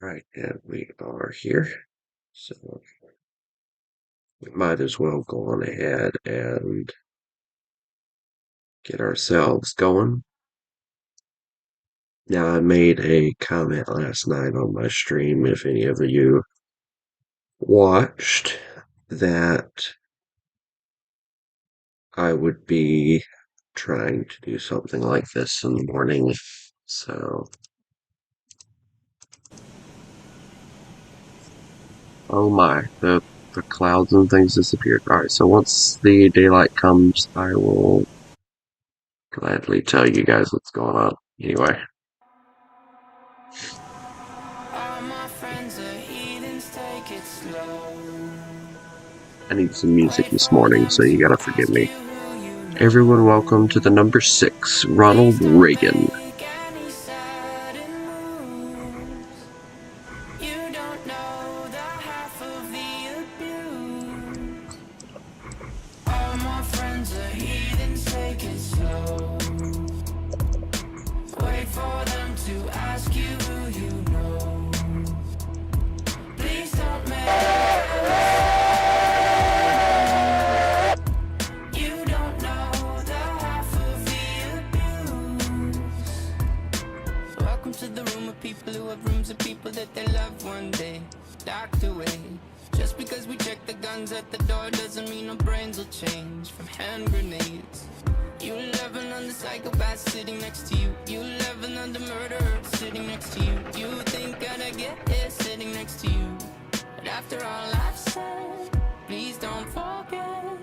Right, and we are here. So we might as well go on ahead and get ourselves going. Now, I made a comment last night on my stream, if any of you watched, that I would be trying to do something like this in the morning. So, oh my, the clouds and things disappeared. All right, so once the daylight comes, I will gladly tell you guys what's going on. Anyway. All my friends are heathens, take it slow. I need some music Wait this for morning, them so you to gotta forgive ask me. you who you Everyone, welcome to know. the number 6, Please Ronald don't Reagan. make any sudden moves. You don't know the half of the abuse. All my friends are heathens, take it slow. Wait for them to ask you who you know. Please don't make you don't know the half of the abuse. Welcome to the room of people who have rooms of people that they love one day docked away. Just because we check the guns at the door doesn't mean our brains will change from hand grenades. You laughing on the psychopath sitting next to you. You laughing on the murderer sitting next to you. You think I'd get here sitting next to you. But after all I've said, please don't forget.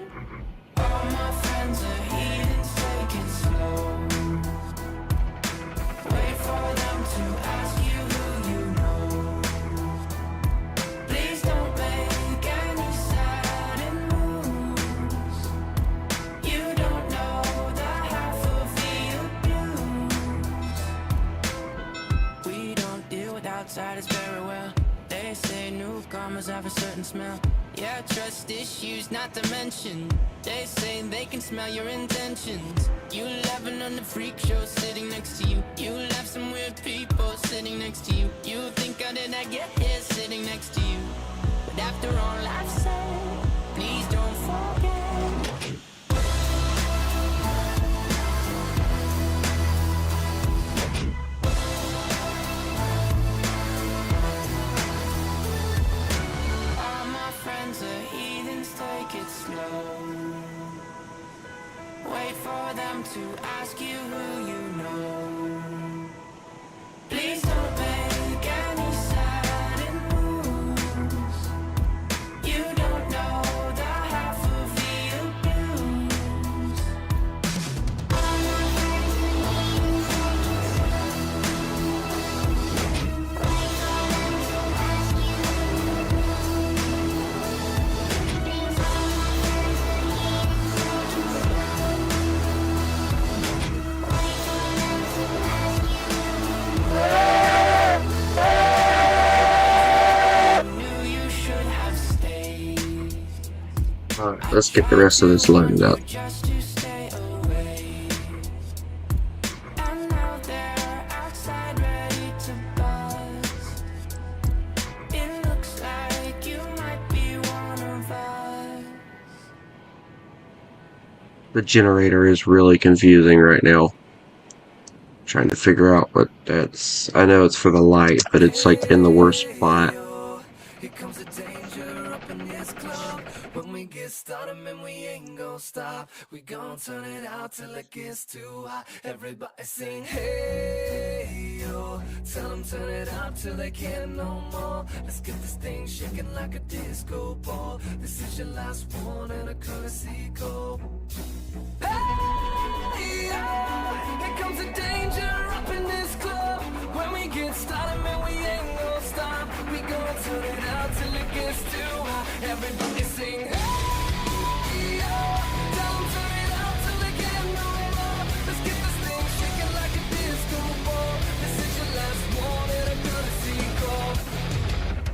All my friends are heathens, take it slow. Wait for them to ask you who you know. Please don't make any sudden moves. You don't know the half of the abuse. We don't deal with outsiders very well. They say newcomers have a certain smell. Yeah, trust issues not to mention. They say they can smell your intentions. You laughing on the freak show sitting next to you. You laugh some weird people sitting next to you. You think how did I get here sitting next to you? But after all I've said, please don't forget. All my friends are heathens, take it slow. Wait for them to ask you who you know. Please don't make any sudden moves. You don't know the half of the abuse. Knew you should have stayed. Alright, I let's get the tried rest of this to warn loaded up. you just to stay away. And now they're outside ready to buzz. It looks like you might be one of us. The generator is really confusing right now. Trying to figure out what that's. I know it's for the light, but it's like in the worst spot. Hey, oh, here comes the danger up in this club. When we get started, man, we ain't gon' stop. We gon' turn it out till it gets too hot. Everybody sing, hey, yo. Tell them turn it up till they can't no more. Let's get this thing shaking like a disco ball. This is your last one and a courtesy call. Hey, yeah, here comes the danger up in this club. When we get started, man, we ain't gonna stop. We gonna turn it out till it gets too hot. Everybody sing, hey, yeah. Tell 'em turn it out till they can't no more. Let's get this thing shaking like a disco ball. This is your last one and a courtesy call.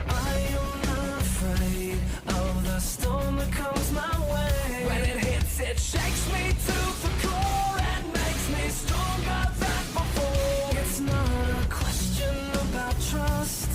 I am not afraid of the storm that comes my way. When it hits, it shakes me to the core and makes me stronger than before. It's not a question about trust.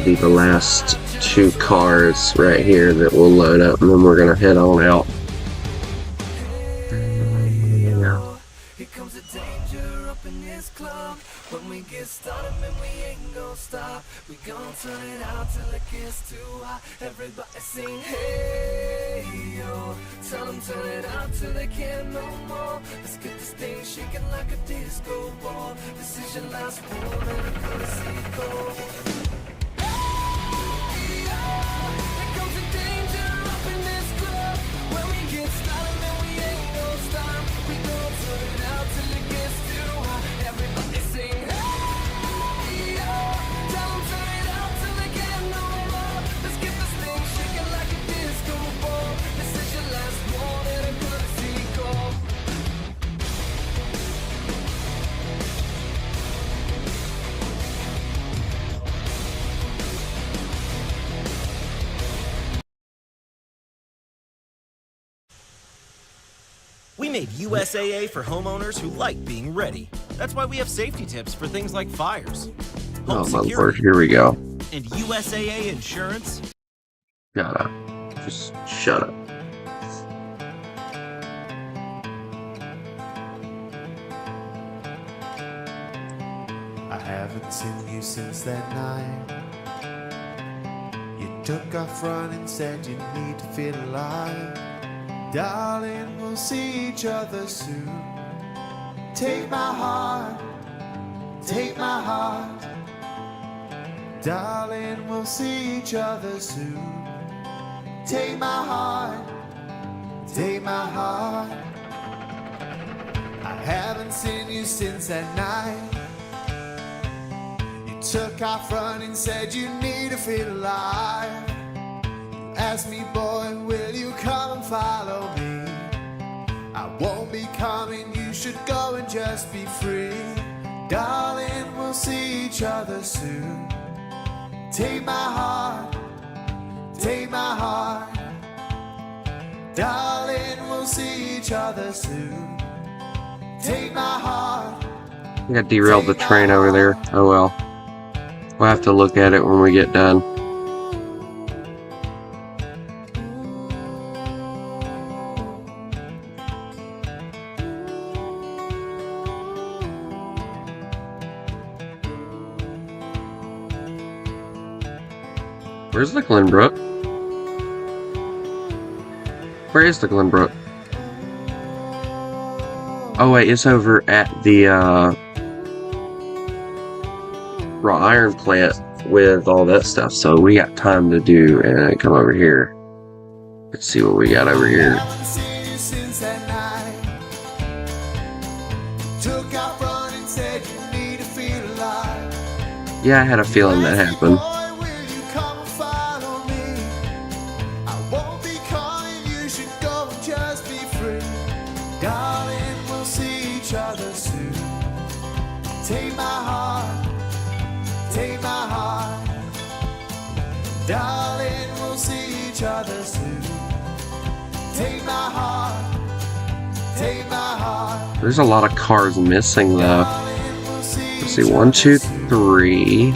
be the last two cars right here that we'll load up, and then we're gonna head on out. Yeah. Here comes the danger up in this club. When we get started, man, we ain't gon' stop. We gon' turn it out till it gets too hot. Everybody sing, hey, yo. Tell them turn it out till they can't no more. Let's get this thing shaking like a disco ball. This is your last one, and I'm gonna see it go. Hey, yo. Here comes the danger up in this club. When we get started, man, we ain't gon' stop. We gon' turn it out till it gets too hot. Everybody sing, hey, yo. Tell them turn it out till they can't no more. Let's get this thing shaking like a disco ball. This is your last one, and I'm gonna see it go. We made USAA for homeowners who like being ready. That's why we have safety tips for things like fires, home Oh my lord, security, here we go. and USAA insurance. Shut up. Just shut up. I haven't seen you since that night. You took off running, said you need to feel alive. Darling, we'll see each other soon. Take my heart, take my heart. Darling, we'll see each other soon. Take my heart, take my heart. I haven't seen you since that night. You took off running, said you need to feel alive. You asked me, boy, will you come and follow me? I won't be coming, you should go and just be free. Darling, we'll see each other soon. Take my heart, take my heart. Darling, we'll see each other soon. Take my heart. I got derailed the train over there. Oh well. We'll have to look at it when we get done. Where's the Glenbrook? Where is the Glenbrook? Oh wait, it's over at the raw iron plant with all that stuff, so we got time to do and come over here. Let's see what we got over here. Haven't seen you since that night. Took out running, said you need to feel alive. Yeah, I had a feeling that happened. Boy, will you come and follow me? I won't be coming, you should go and just be free. Darling, we'll see each other soon. Take my heart, take my heart. Darling, we'll see each other soon. Take my heart, take my heart. There's a lot of cars missing though. Darling, we'll see Let's see, 1, 2, 3.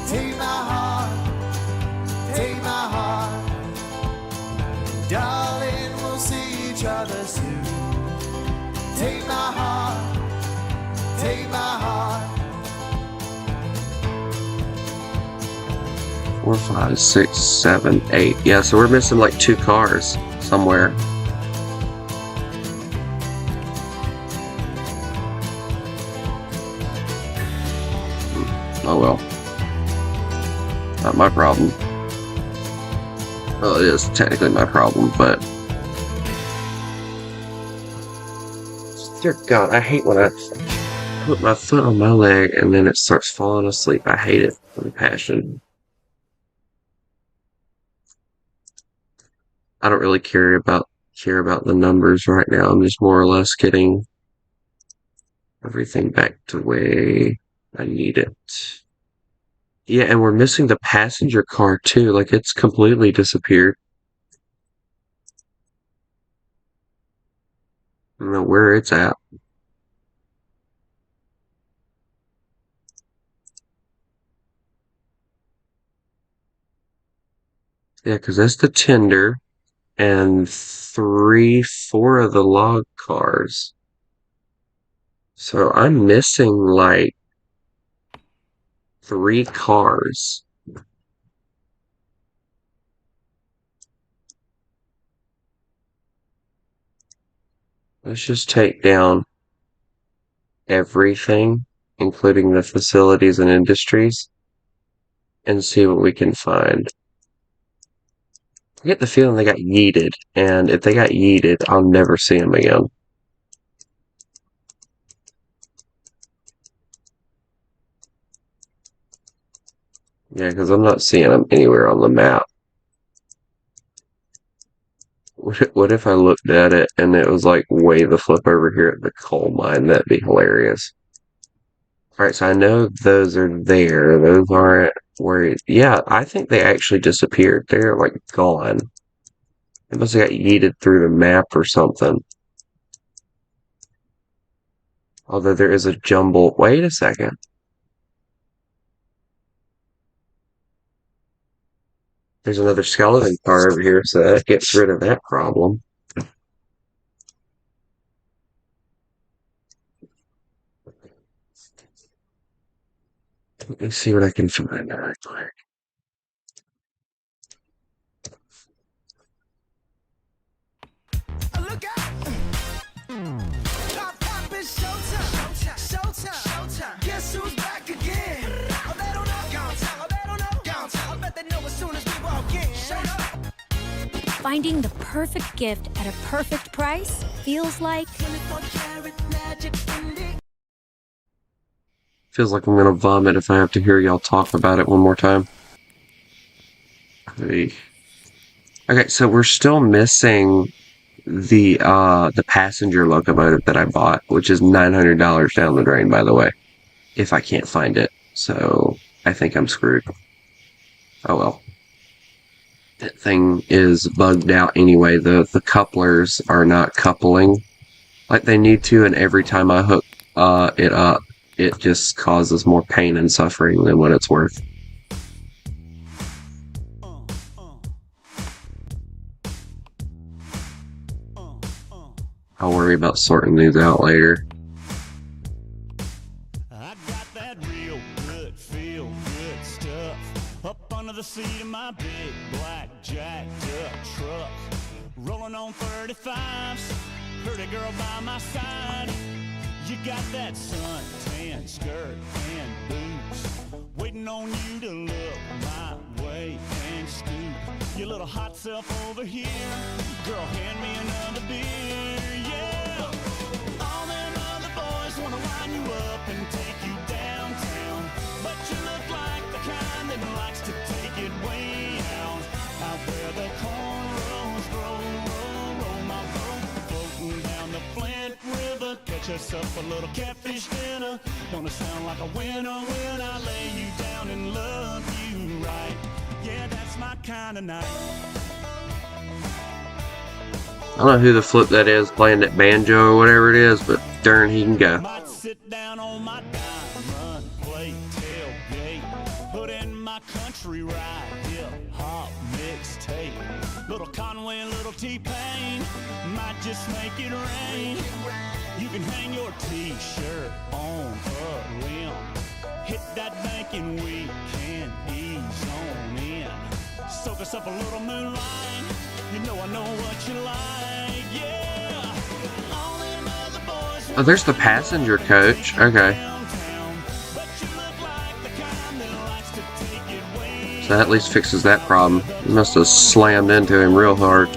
take my heart, take my heart. Darling, we'll see each other soon. Take my heart, take my heart. 4, 5, 6, 7, 8. Yeah, so we're missing like 2 cars somewhere. Oh well. Not my problem. Well, it is technically my problem, but... Dear God, I hate when I put my foot on my leg and then it starts falling asleep. I hate it with a passion. I don't really care about the numbers right now. I'm just more or less getting everything back to way I need it. Yeah, and we're missing the passenger car too. Like it's completely disappeared. I don't know where it's at. Yeah, because that's the tender and 4 of the log cars. So I'm missing like 3 cars. Let's just take down everything, including the facilities and industries, and see what we can find. I get the feeling they got yeeted, and if they got yeeted, I'll never see them again. Yeah, because I'm not seeing them anywhere on the map. What if I looked at it and it was like way the flip over here at the coal mine? That'd be hilarious. Alright, so I know those are there. Those aren't where... Yeah, I think they actually disappeared. They're like gone. They must have got yeeted through the map or something. Although there is a jumble... Wait a second. There's another skeleton car over here, so that gets rid of that problem. Let me see what I can find out quick. Look out! Pop, pop, it's showtime. Showtime. Guess who's back again? Oh, they don't know. I bet they know as soon as we walk in. Show up. Finding the perfect gift at a perfect price feels like Feels like I'm gonna vomit if I have to hear y'all talk about it one more time. Okay, so we're still missing the passenger locomotive that I bought, which is $900 down the drain, by the way, if I can't find it. So I think I'm screwed. Oh well. That thing is bugged out anyway. The couplers are not coupling like they need to, and every time I hook it up, it just causes more pain and suffering than what it's worth. I'll worry about sorting these out later. I got that real good, feel good stuff up under the seat of my big black jacked up truck, rolling on 35s, pretty girl by my side. You got that suntan skirt and boots, waiting on you to look my way and scoot your little hot self over here. Girl, hand me another beer, yeah. All them other boys wanna line you up and take you downtown, but you look like the kind that likes to take it way out where the cornrows roll my boat, floating down the Flint River. Catch us up a little catfish dinner. Gonna sound like a winner when I lay you down and love you right. Yeah, that's my kind of night. I don't know who the flip that is playing that banjo or whatever it is, but darn, he can go. Might sit down on my diamond plate tailgate, put in my country ride, hip-hop mixtape. Little Conway and little T-Pain might just make it rain. You can hang your t-shirt on a limb, hit that bank and we can ease on in. Soak us up a little moonlight, you know I know what you like, yeah. All them other boys. Oh, there's the passenger coach. Okay. So that at least fixes that problem. You must have slammed into him real hard.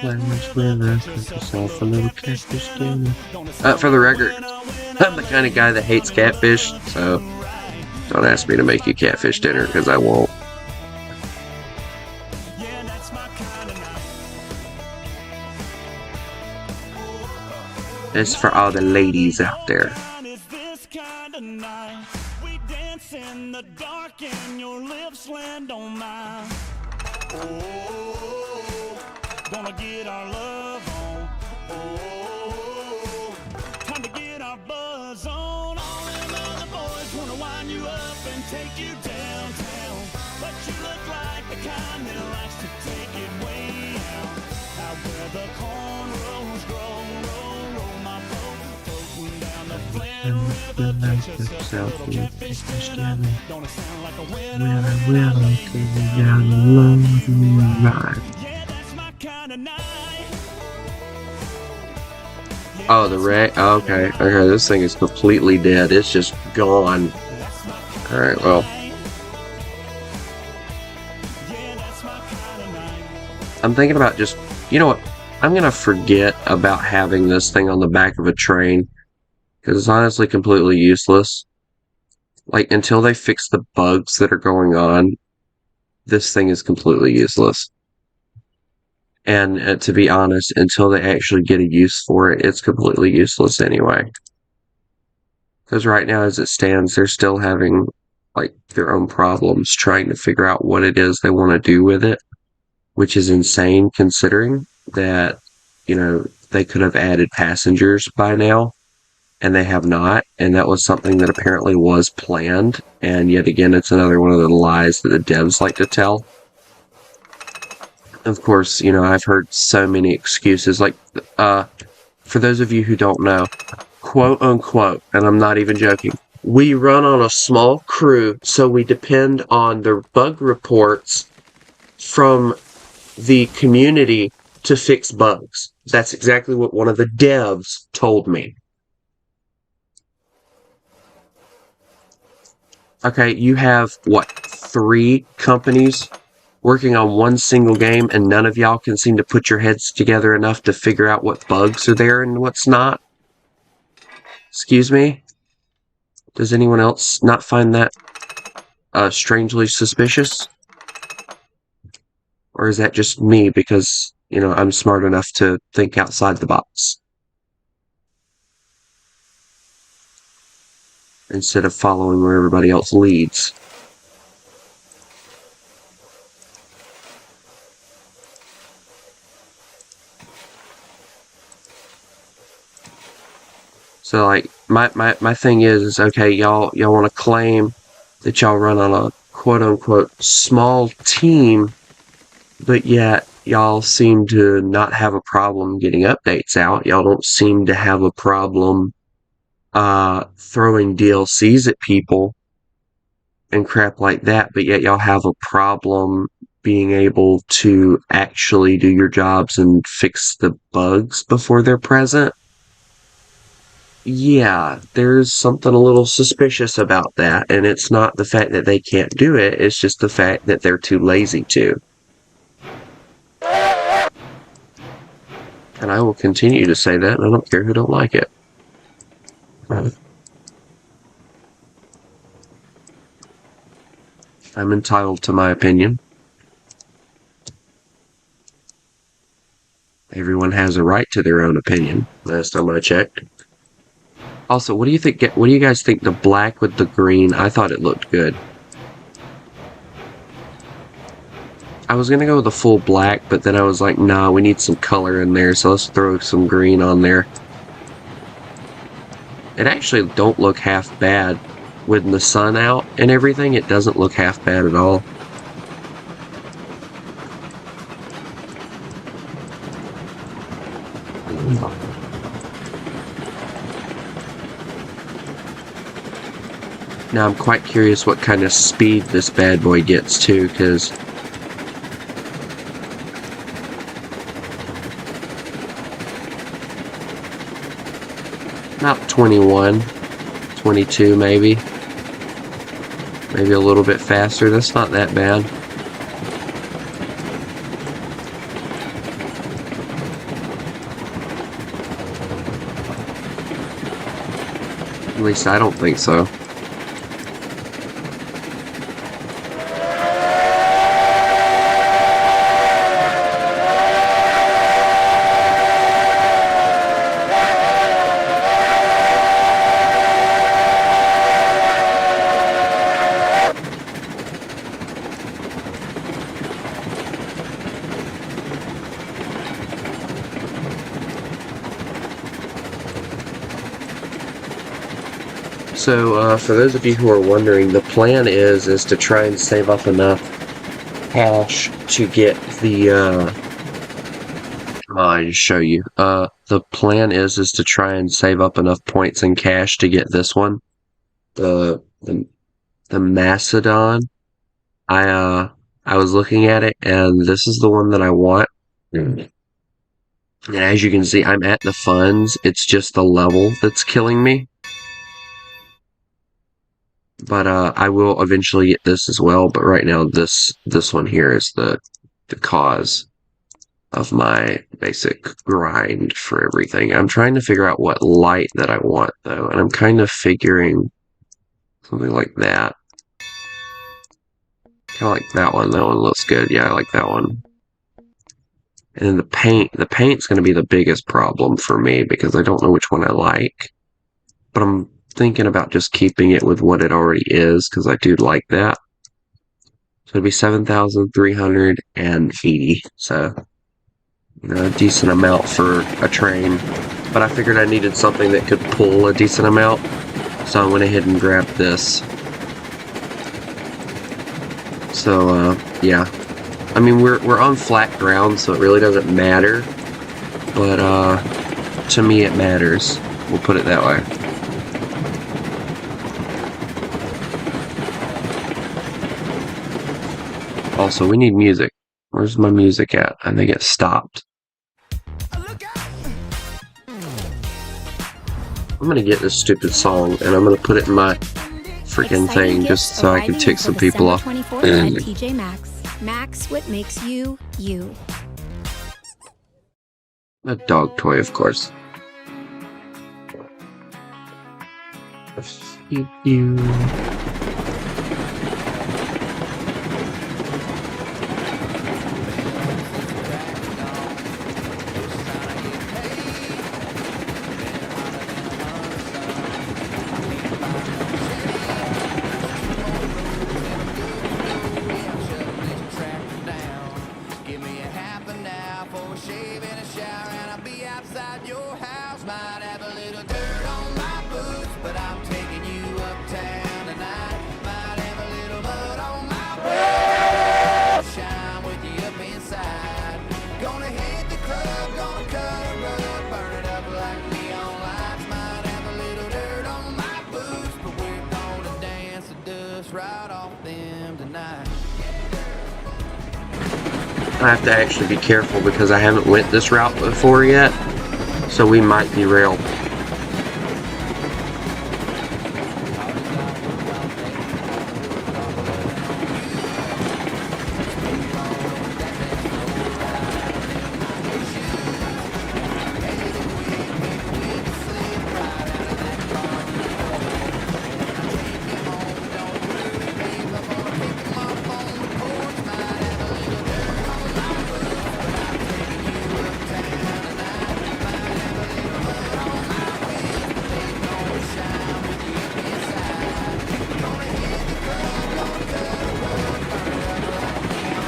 For the record, I'm the kind of guy that hates catfish, so don't ask me to make you catfish dinner, because I won't. It's for all the ladies out there. We dance in the dark and your lips land on mine. Oh, gonna get our love on. Oh, time to get our buzz on. All them other boys wanna wind you up and take you downtown, but you the picture so little catfish spinner. Don't it sound like a winner? Yeah, that's my kind of night. Oh, the ray. Okay, okay. This thing is completely dead. It's just gone. All right. Well, I'm thinking about just. You know what? I'm gonna forget about having this thing on the back of a train because it's honestly completely useless. Like until they fix the bugs that are going on, this thing is completely useless. And to be honest, until they actually get a use for it, it's completely useless anyway. Because right now, as it stands, they're still having like their own problems trying to figure out what it is they want to do with it, which is insane considering that, they could have added passengers by now, and they have not. And that was something that apparently was planned. And yet again, it's another one of the lies that the devs like to tell. Of course, I've heard so many excuses. Like, for those of you who don't know, quote unquote, and I'm not even joking, we run on a small crew, so we depend on the bug reports from the community to fix bugs. That's exactly what one of the devs told me. Okay, you have, what, 3 companies working on one single game, and none of y'all can seem to put your heads together enough to figure out what bugs are there and what's not? Excuse me? Does anyone else not find that strangely suspicious? Or is that just me because, I'm smart enough to think outside the box? Instead of following where everybody else leads. So like my thing is okay, y'all want to claim that y'all run on a quote unquote small team, but yet y'all seem to not have a problem getting updates out. Y'all don't seem to have a problem throwing DLCs at people and crap like that, but yet y'all have a problem being able to actually do your jobs and fix the bugs before they're present. Yeah, there's something a little suspicious about that, and it's not the fact that they can't do it, it's just the fact that they're too lazy to. And I will continue to say that, and I don't care who don't like it. I'm entitled to my opinion. Everyone has a right to their own opinion, last time I checked. Also, what do you guys think the black with the green? I thought it looked good. I was gonna go with the full black, but then I was like, nah, we need some color in there, so let's throw some green on there. It actually don't look half bad. With the sun out and everything, it doesn't look half bad at all. Now I'm quite curious what kind of speed this bad boy gets too, because about 21, 22 maybe. Maybe a little bit faster. That's not that bad. At least I don't think so. So, for those of you who are wondering, the plan is to try and save up enough cash to get the I just show you. The plan is to try and save up enough points in cash to get this one. The Macedon. I was looking at it, and this is the one that I want. And as you can see, I'm at the funds. It's just the level that's killing me. But I will eventually get this as well. But right now, this one here is the cause of my basic grind for everything. I'm trying to figure out what light that I want, though, and I'm kind of figuring something like that. Kind of like that one. That one looks good. Yeah, I like that one. And then the paint's going to be the biggest problem for me because I don't know which one I like. But I'm thinking about just keeping it with what it already is because I do like that. So it'd be 7,380. So, a decent amount for a train. But I figured I needed something that could pull a decent amount. So I went ahead and grabbed this. So, yeah. I mean, we're on flat ground, so it really doesn't matter. But, to me it matters. We'll put it that way. Also, we need music. Where's my music at? I think it stopped. I'm gonna get this stupid song, and I'm gonna put it in my freaking thing just so I can tick some people off. 24th at TJ Maxx. Max, what makes you, you. A dog toy, of course. You. I have to actually be careful because I haven't went this route before yet, so we might derail.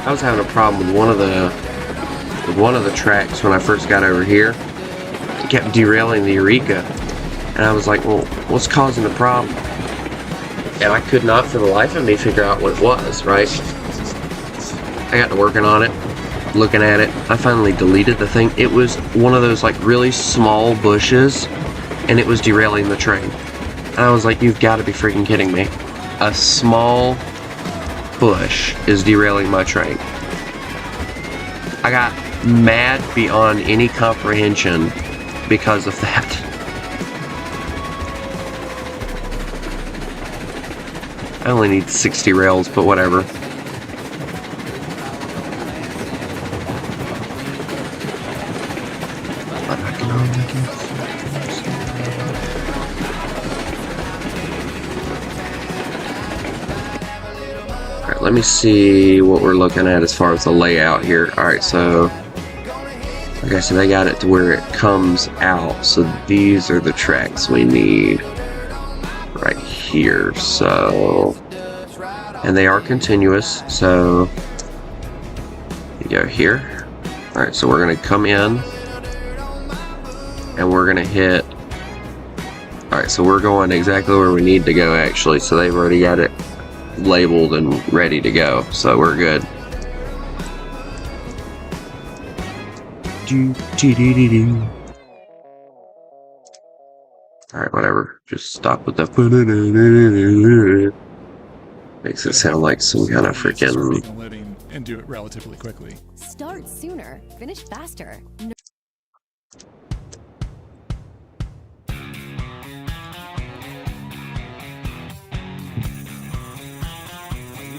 I was having a problem with one of the tracks when I first got over here. It kept derailing the Eureka, and I was like, "Well, what's causing the problem?" And I could not, for the life of me, figure out what it was. Right? I got to working on it, looking at it. I finally deleted the thing. It was one of those like really small bushes, and it was derailing the train. And I was like, "You've got to be freaking kidding me!" A small bush is derailing my train. I got mad beyond any comprehension because of that. I only need 60 rails, but whatever. Alright, let me see what we're looking at as far as the layout here. Alright, so okay, so they got it to where it comes out. So these are the tracks we need right here. So, and they are continuous. So you go here. Alright, so we're gonna come in and we're gonna hit. Alright, so we're going exactly where we need to go actually. So they've already got it labeled and ready to go. So we're good. Alright, whatever. Just stop with the. Makes it sound like some kind of freaking. Loading and do it relatively quickly. Start sooner, finish faster. You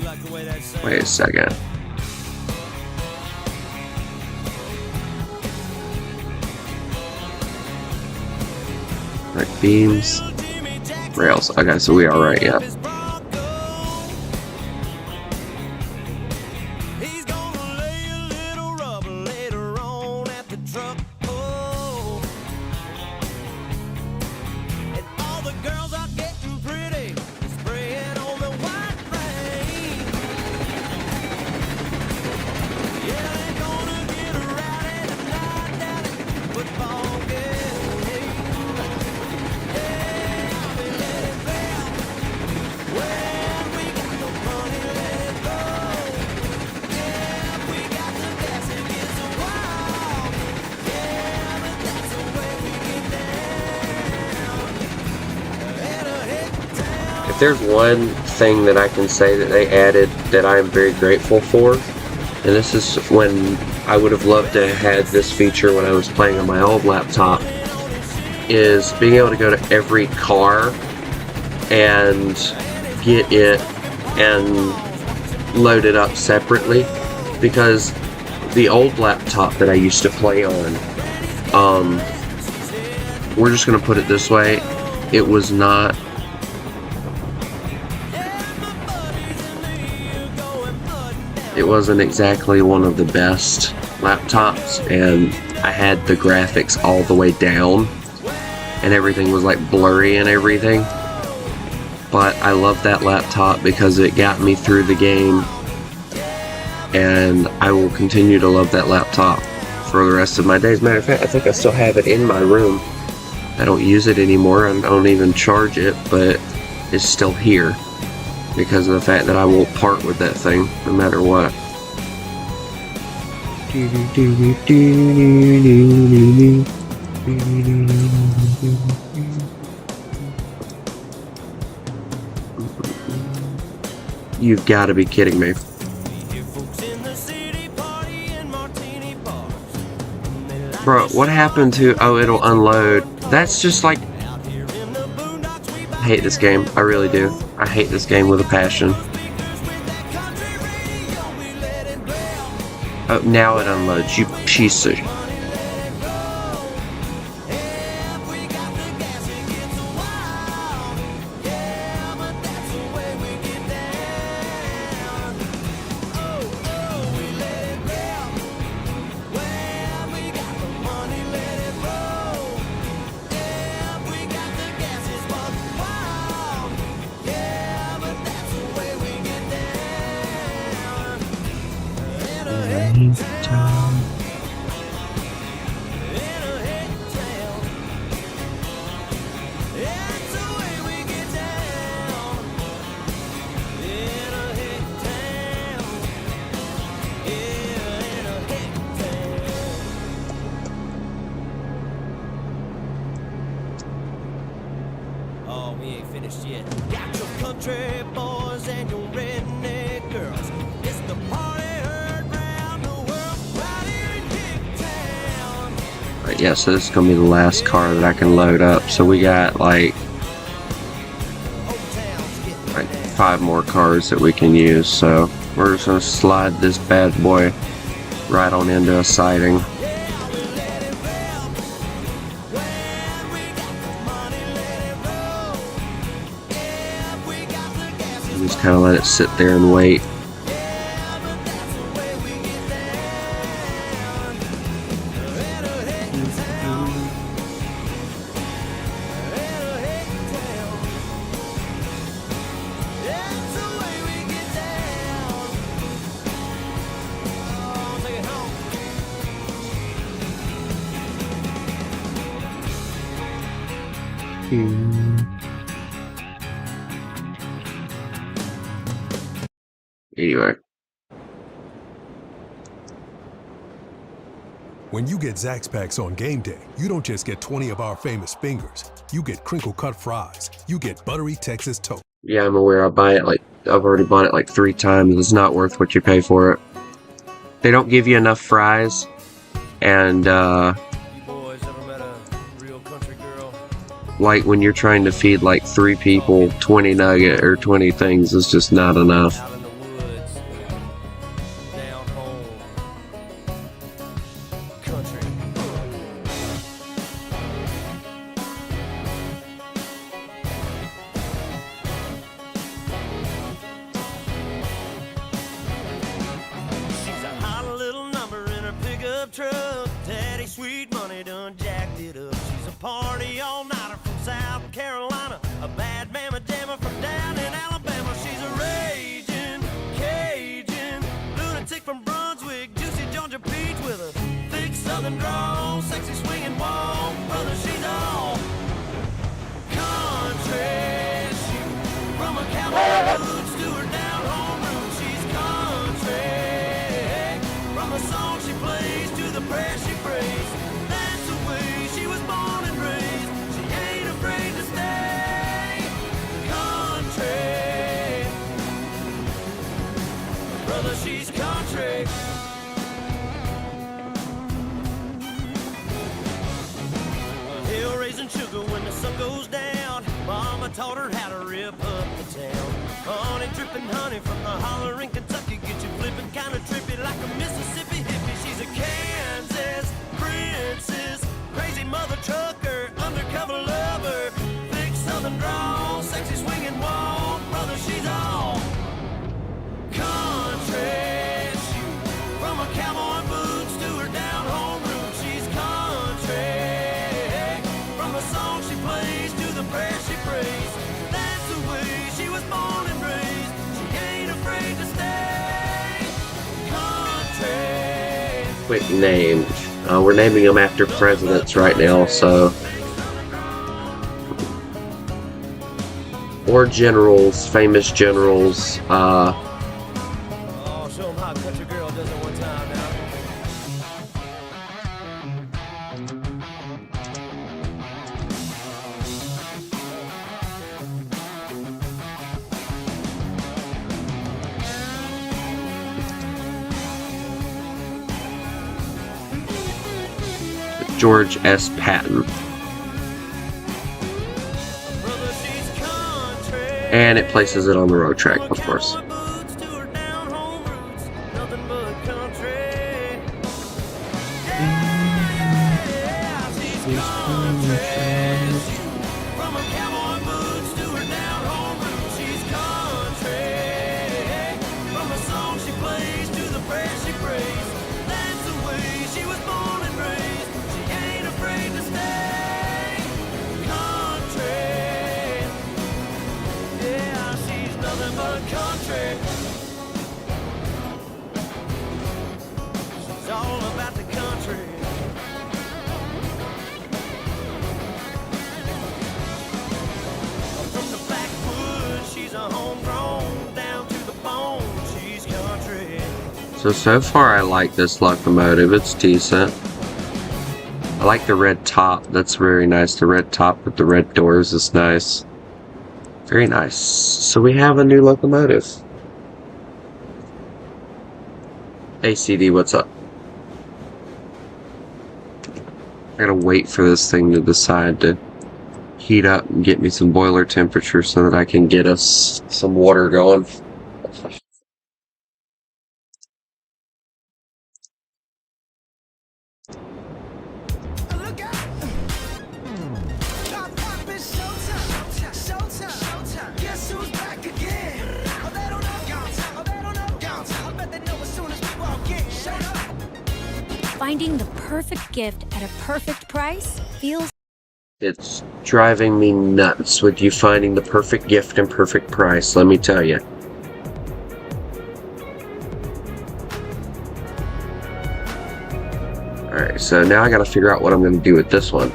like the way that sounds? Wait a second. Right, beams. Rails. Okay, so we are right, yeah. He's gonna lay a little rubber later on at the truck. Oh. And all the girls are getting pretty, spraying on the white rain. Yeah, they're gonna get rowdy tonight down at the football game. If there's one thing that I can say that they added that I am very grateful for, and this is when I would have loved to have had this feature when I was playing on my old laptop, is being able to go to every car and get it and load it up separately, because the old laptop that I used to play on, we're just going to put it this way, it was not it wasn't exactly one of the best laptops, and I had the graphics all the way down and everything was like blurry and everything. But I love that laptop because it got me through the game, and I will continue to love that laptop for the rest of my days. Matter of fact, I think I still have it in my room. I don't use it anymore, and I don't even charge it, but it's still here because of the fact that I won't part with that thing no matter what. You've got to be kidding me. Bro, what happened to, oh, it'll unload. That's just like, I hate this game. I really do. I hate this game with a passion. Oh, now it unloads, you piece of... Oh, we ain't finished yet. Got your country boys and your redneck girls. It's the party heard round the world, right here in Hicktown. Right, yeah, so this is going to be the last car that I can load up. So we got like 5 more cars that we can use. So we're just going to slide this bad boy right on into a siding. Just kind of let it sit there and wait. Anyway. When you get Zaxx Packs on game day, you don't just get 20 of our famous fingers. You get crinkle-cut fries. You get buttery Texas toast. Yeah, I'm aware. I've already bought it like 3 times. It's not worth what you pay for it. They don't give you enough fries, and You boys ever met a real country girl? like when you're trying to feed like 3 people 20 nugget or 20 things is just not enough. Out in the woods, down home, country. She's a hot little number in her pickup truck. Daddy Sweet Money done jacked it up. She's a party all-nighter from South Carolina, a bad mama jammer from down in Alabama. She's a raging Cajun lunatic from Brunswick, juicy Georgia peach with a thick southern drawl, sexy swinging walk. Brother, she's all country. She, from a cowboy boots to her down home room, she's country. From the song she plays to the prayer she prays, that's the way she was born and raised. She ain't afraid to stay country. Brother, she's country. Hill raising sugar when the sun goes down. Mama taught her how to rip up the town. Honey dripping honey from the holler in Kentucky, get you flipping kind of trippy like a Mississippi hippie. She's a Kansas princess, crazy mother trucker, undercover lover, thick southern drawl, sexy swinging walk. Brother, she's all country. She, from her cowboy boots to her down home room, she's country. From the song she plays to the prayer she prays, that's the way she was born and raised. She ain't afraid to stay country. Quick name. We're naming them after presidents right now, so. Or generals, famous generals. Oh, show 'em how a country girl does it one time now. George S. Patton. Brother, she's country. And it places it on the road track, of course. Cowboy boots to her down home roots, nothing but country. Yeah, she's country. From her cowboy boots to her down home roots, she's country. From the song she plays to the prayer she prays, that's the way she was born and raised. She ain't afraid to stay country. Yeah, she's nothing but country. She's all about the country. From the backwoods, she's a homegrown, down to the bone, she's country. So far I like this locomotive. It's decent. I like the red top. That's very nice. The red top with the red doors is nice. Very nice. So we have a new locomotive. ACD, what's up? I gotta wait for this thing to decide to heat up and get me some boiler temperature so that I can get us some water going. Look out! Pop, pop, it's showtime. Showtime. Guess who's back again? Oh, they don't know. Oh, they don't know. I bet they know as soon as we walk in. Shut up. Finding the perfect gift at a perfect price feels It's driving me nuts with you finding the perfect gift and perfect price, let me tell you. Alright, so now I gotta figure out what I'm gonna do with this one.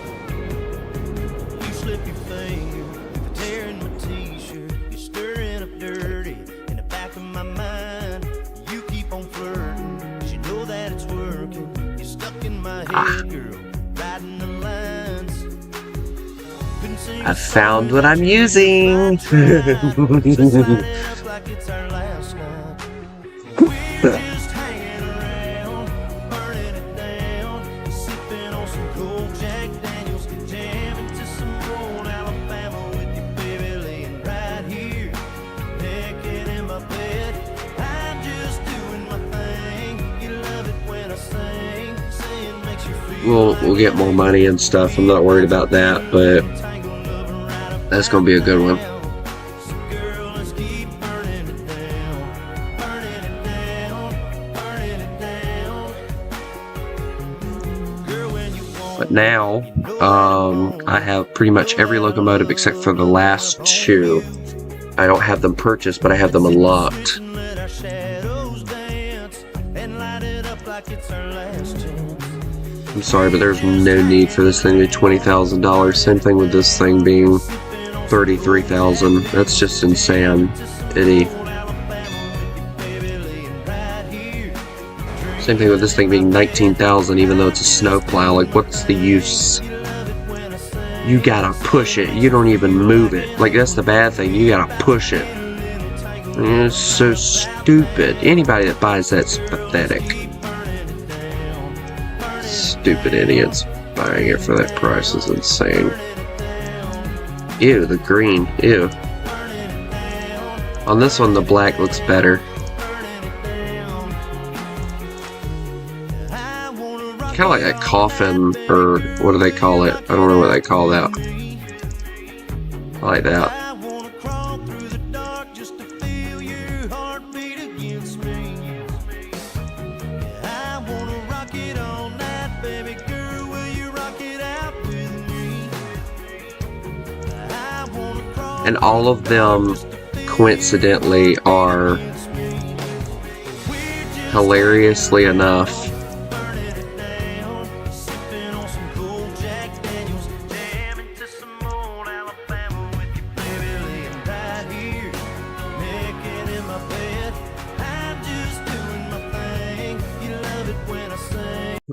You slip your finger, tearing my t-shirt. You're stirring up dirty in the back of my mind. You keep on flirting, 'cause you know that it's working. You're stuck in my head. I found what I'm using. We'll get more money and stuff. I'm not worried about that, but that's gonna be a good one. But now, I have pretty much every locomotive except for the last two. I don't have them purchased, but I have them unlocked. I'm sorry, but there's no need for this thing to be $20,000. Same thing with this thing being $33,000. That's just insanity. Same thing with this thing being $19,000, even though it's a snowplow. Like, what's the use? You gotta push it. You don't even move it. Like, that's the bad thing. You gotta push it. It's so stupid. Anybody that buys that's pathetic. Stupid idiots buying it for that price is insane. Ew, the green. Ew. On this one, the black looks better. Kind of like that coffin, or what do they call it? I don't know what they call that. I like that. And all of them, coincidentally, are hilariously enough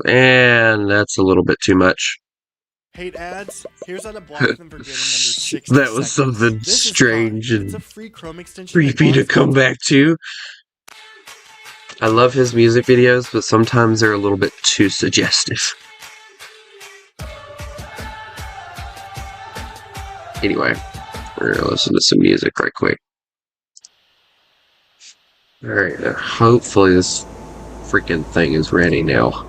and that's a little bit too much. Hate ads? Here's how to block them for getting under 60 That was seconds. something This is strange fun. and It's a free Chrome extension creepy to that come back to. I love his music videos, but sometimes they're a little bit too suggestive. Anyway, we're gonna listen to some music right quick. Alright, hopefully this freaking thing is ready now.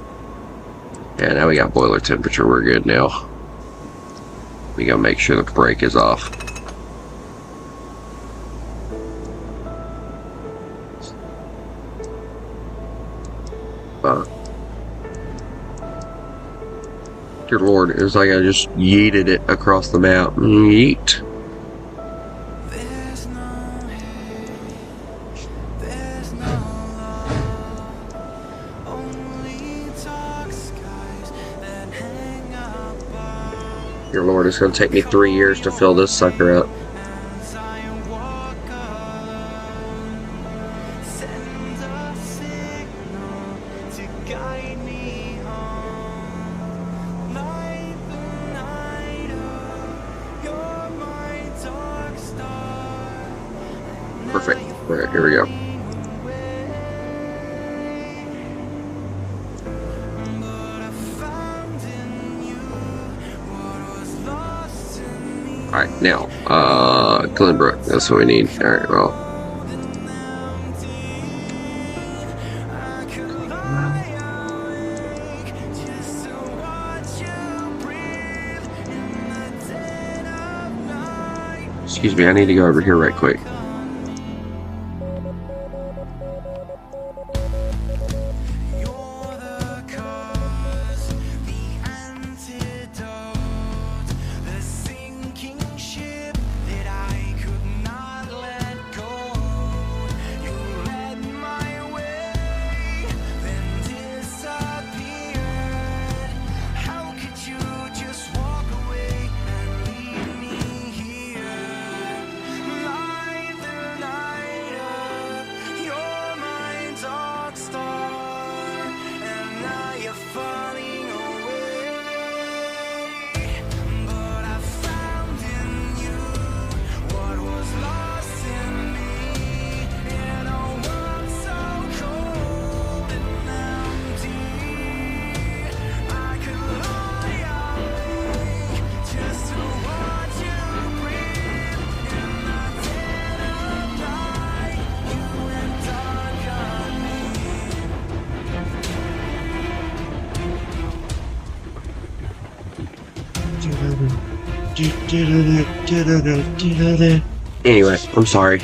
Yeah, now we got boiler temperature, we're good now. We gotta make sure the brake is off. Dear Lord, it was like I just yeeted it across the map. Yeet. Dear Lord, it's gonna take me 3 years to fill this sucker up. Perfect. Alright, here we go. Alright, now, Glenbrook, that's what we need. Alright, well. Excuse me, I need to go over here right quick. Anyway, I'm sorry.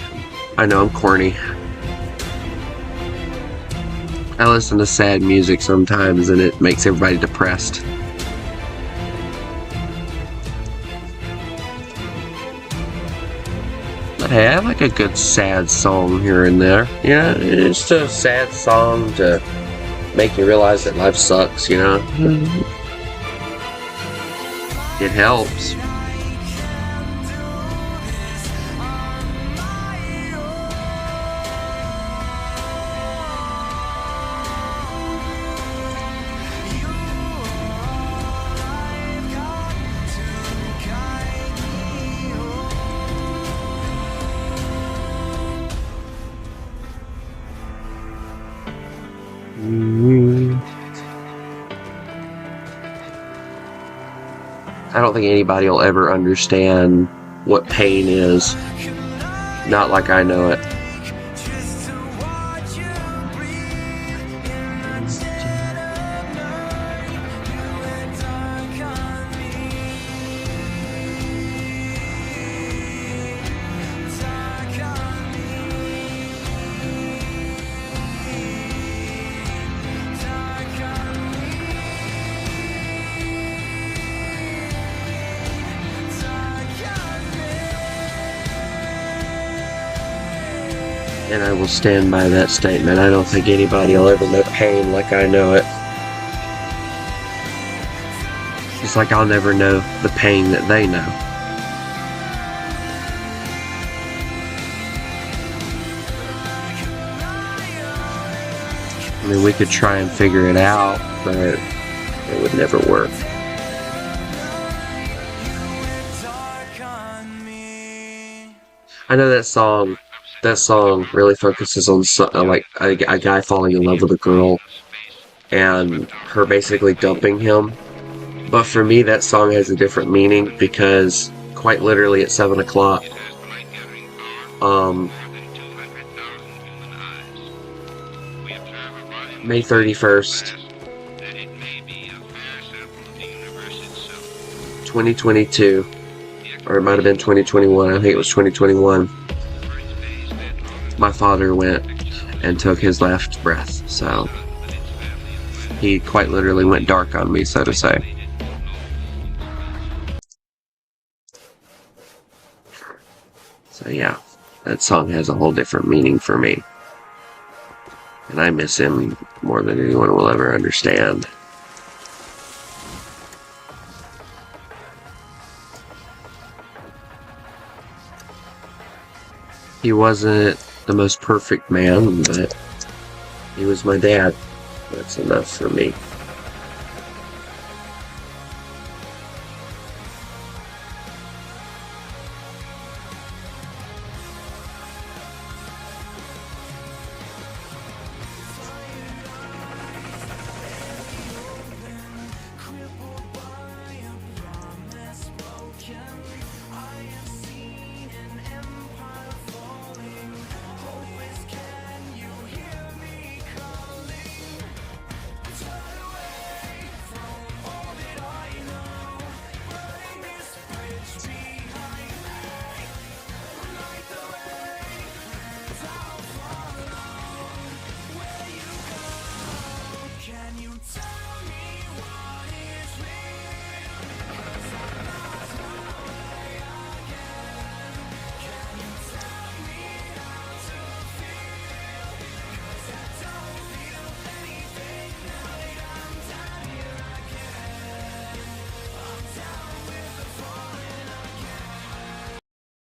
I know I'm corny. I listen to sad music sometimes and it makes everybody depressed. But hey, I like a good sad song here and there. You know, it's a sad song to make you realize that life sucks, you know? It helps. I don't think anybody will ever understand what pain is. Not like I know it. And I will stand by that statement. I don't think anybody will ever know pain like I know it. Just like I'll never know the pain that they know. I mean, we could try and figure it out, but it would never work. I know that song really focuses on like a guy falling in love with a girl and her basically dumping him. But for me, that song has a different meaning because quite literally at 7 o'clock, May 31st, 2022, or it might have been 2021, I think it was 2021, my father went and took his last breath, so he quite literally went dark on me, so to say. So yeah, that song has a whole different meaning for me. And I miss him more than anyone will ever understand. He wasn't the most perfect man, but he was my dad. That's enough for me.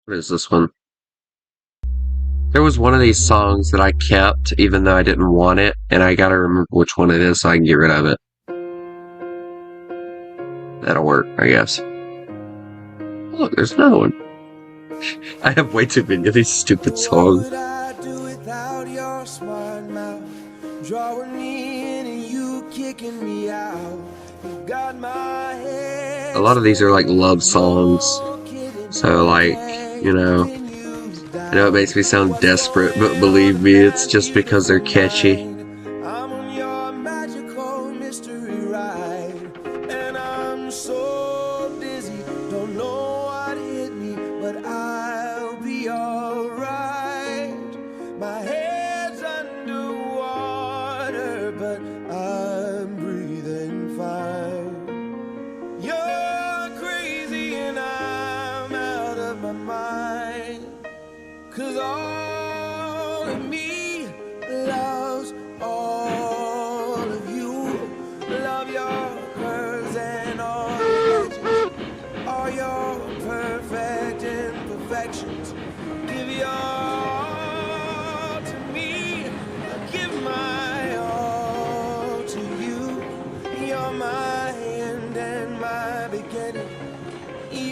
What is this one? There was one of these songs that I kept even though I didn't want it, and I gotta remember which one it is so I can get rid of it. That'll work, I guess. Look, there's another one. I have way too many of these stupid songs. A lot of these are like love songs. So like, you know, I know it makes me sound desperate, but believe me, it's just because they're catchy. I'm on your magical mystery ride, and I'm so dizzy, don't know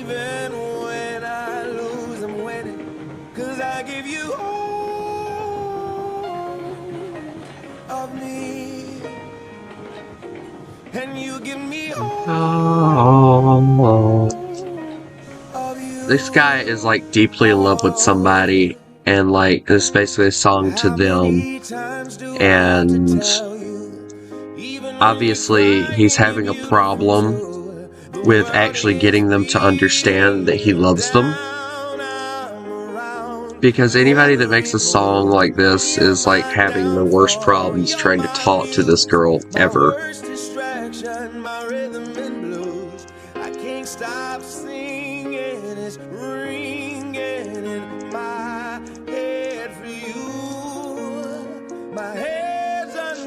even when I lose, I'm winning. 'Cause I give you all of me, and you give me all of you. This guy is like deeply in love with somebody, and like this is basically a song to How them, many times do I have to and tell you, even when you're obviously he's trying having a beautiful problem to, the with world actually hates getting them to understand that he me loves them. down. I'm around Because for anybody that makes every a song move. like this You're is like my having the worst downfall, problems you're trying to my talk to this girl muse, my ever. worst distraction, my rhythm and blues. I can't stop singing, it's ringing in my head for you. My head's underwater,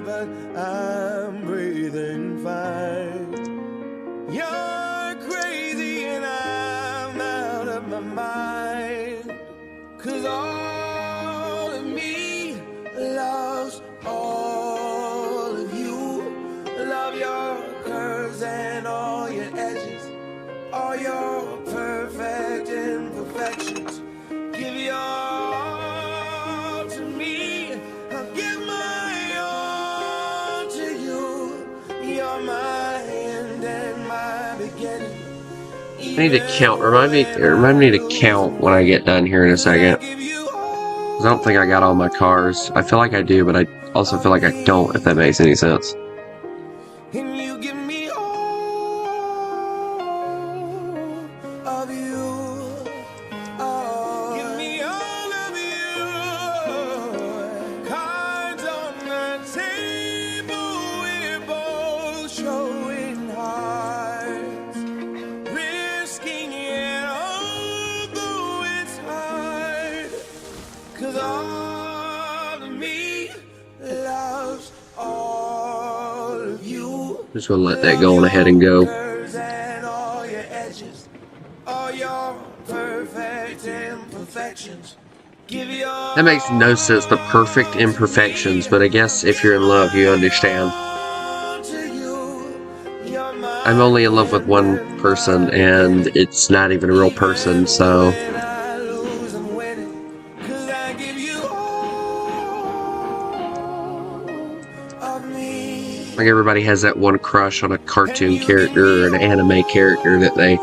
but I'm breathing fine. You're crazy and I'm out of my mind. 'Cause all of me loves all of you. Love your curves and all your edges, all your perfect imperfections. Give your all to me, I'll give my all to you. You're my end and my beginning. I need to count. Remind me to count when I get done here in a second. 'Cause I don't think I got all my cars. I feel like I do, but I also feel like I don't, if that makes any sense. And you give me all of you. Give me all of you. Cards on the table, we're both showing hearts. Risking it, although it's hard. 'Cause all of me loves all of you. Just gonna let that go on ahead and go. Curves and all your edges, all your perfect imperfections. Give your That makes no sense, the perfect imperfections, but I guess if you're in love, you understand. all to you. You're my I'm only in love with one person, and it's not even a real person, so when I lose, I'm winning. 'Cause I give you all of me. like everybody has that one crush on a cartoon character or an anime character that they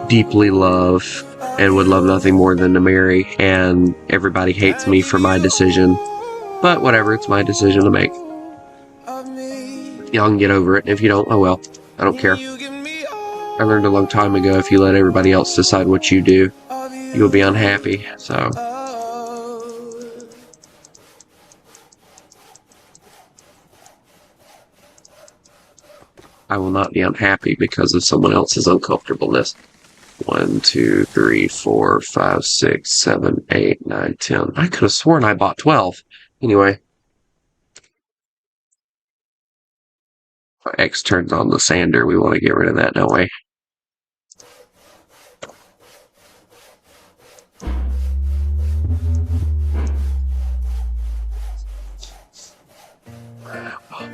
deeply love and would love nothing more than to marry, and everybody hates me for my decision. But whatever, it's my decision to make. Of me. Y'all can get over it. If you don't, oh well. I don't care. You give me all I learned a long time ago, if you let everybody else decide what you do, of you. you'll be unhappy. So, I will not be unhappy because of someone else's uncomfortableness. 1, 2, 3, 4, 5, 6, 7, 8, 9, 10. I could have sworn I bought 12. Anyway. My X turns on the sander. We want to get rid of that, don't we?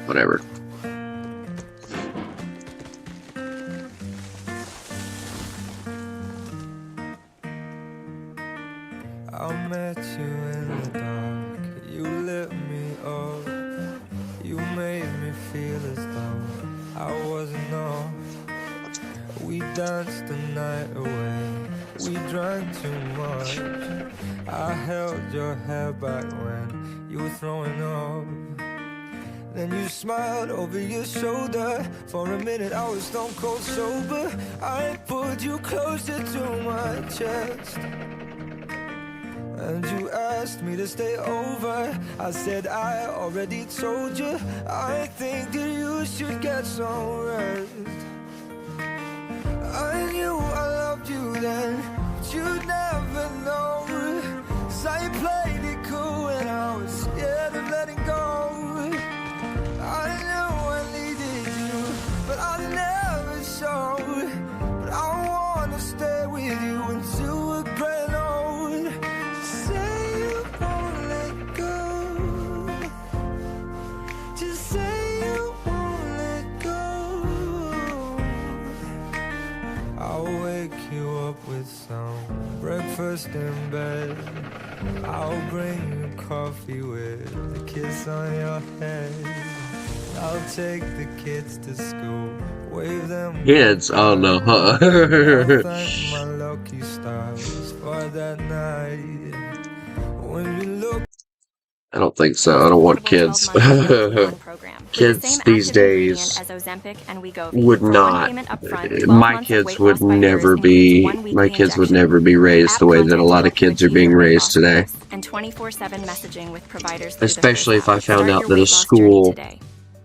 Whatever. I met you in the dark, you lit me up, you made me feel as though I wasn't off. We danced the night away, we drank too much. I held your hair back when you were throwing up. Then you smiled over your shoulder. For a minute I was stone cold sober. I pulled you closer to my chest, and you asked me to stay over. I said I already told you, I think that you should get some rest. I knew I loved you then, but you'd never know. 'Cause I played it cool when I was scared of letting go. I knew I needed you, but I never showed. But I wanna stay with you until we're growing old. Just say you won't let go. Just say you won't let go. just in bed. I'll bring you coffee with a kiss on your head. I'll take the kids to school, wave them. Kids? Oh no. I'll thank my lucky stars for that night. When you look, I don't think so. I don't want kids. Kids these days would not. My kids would never be. My kids would never be raised the way that a lot of kids are being raised today. Especially if I found out that a school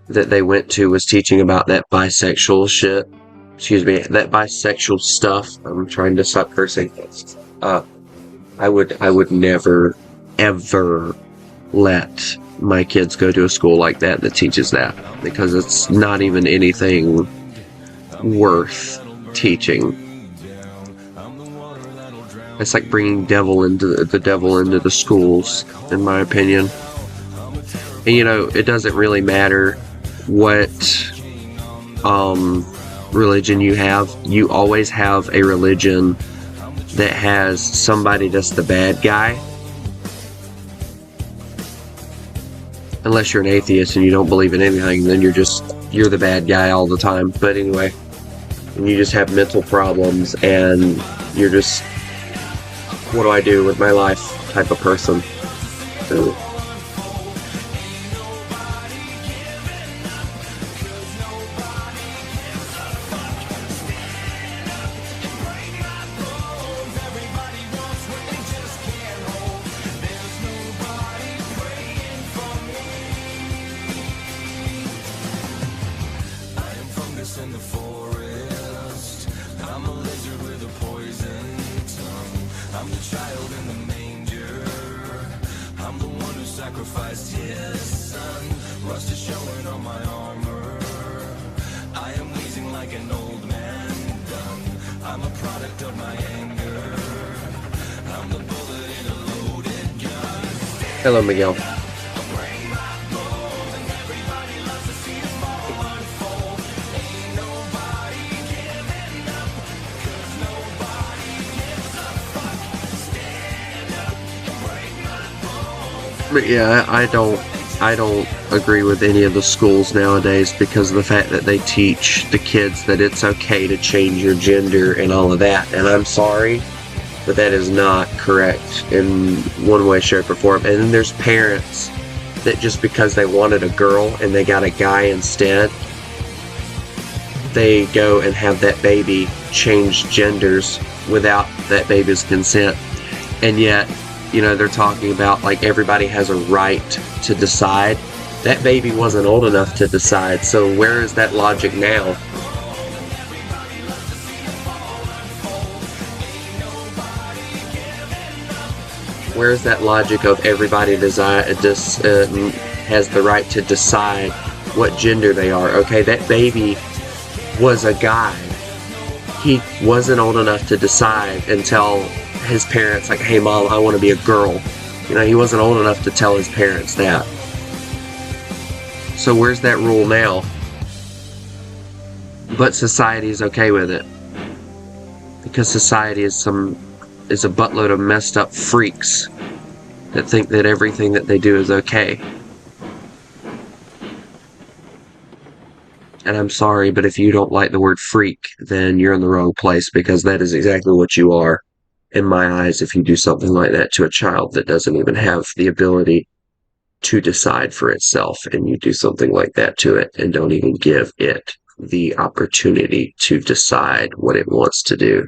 that they went to was teaching about that bisexual shit. Excuse me, that bisexual stuff. I'm trying to stop cursing. I would never, ever let my kids go to a school like that teaches that, because it's not even anything worth teaching. It's like bringing the devil into the schools, in my opinion. And you know, it doesn't really matter what religion you have. You always have a religion that has somebody that's the bad guy. Unless you're an atheist and you don't believe in anything, then you're the bad guy all the time. But anyway, and you just have mental problems and you're just, what do I do with my life type of person. So, in the forest. I'm a lizard with a poison tongue. I'm the child in the manger. I'm the one who sacrificed his son. Rust is showing on my armor. I am wheezing like an old man done. I'm a product of my anger. I'm the bullet in a loaded gun. hello, Miguel. But yeah, I don't agree with any of the schools nowadays because of the fact that they teach the kids that it's okay to change your gender and all of that. And I'm sorry, but that is not correct in one way, shape, or form. And then there's parents that just because they wanted a girl and they got a guy instead, they go and have that baby change genders without that baby's consent. And yet, you know, they're talking about like everybody has a right to decide. That baby wasn't old enough to decide, so where is that logic now? Where is that logic of everybody has the right to decide what gender they are? Okay, that baby was a guy. He wasn't old enough to decide until his parents, like, hey mom, I want to be a girl. You know, he wasn't old enough to tell his parents that. So where's that rule now? But society is okay with it. Because society is a buttload of messed up freaks that think that everything that they do is okay. And I'm sorry, but if you don't like the word freak, then you're in the wrong place, because that is exactly what you are. In my eyes, if you do something like that to a child that doesn't even have the ability to decide for itself, and you do something like that to it and don't even give it the opportunity to decide what it wants to do.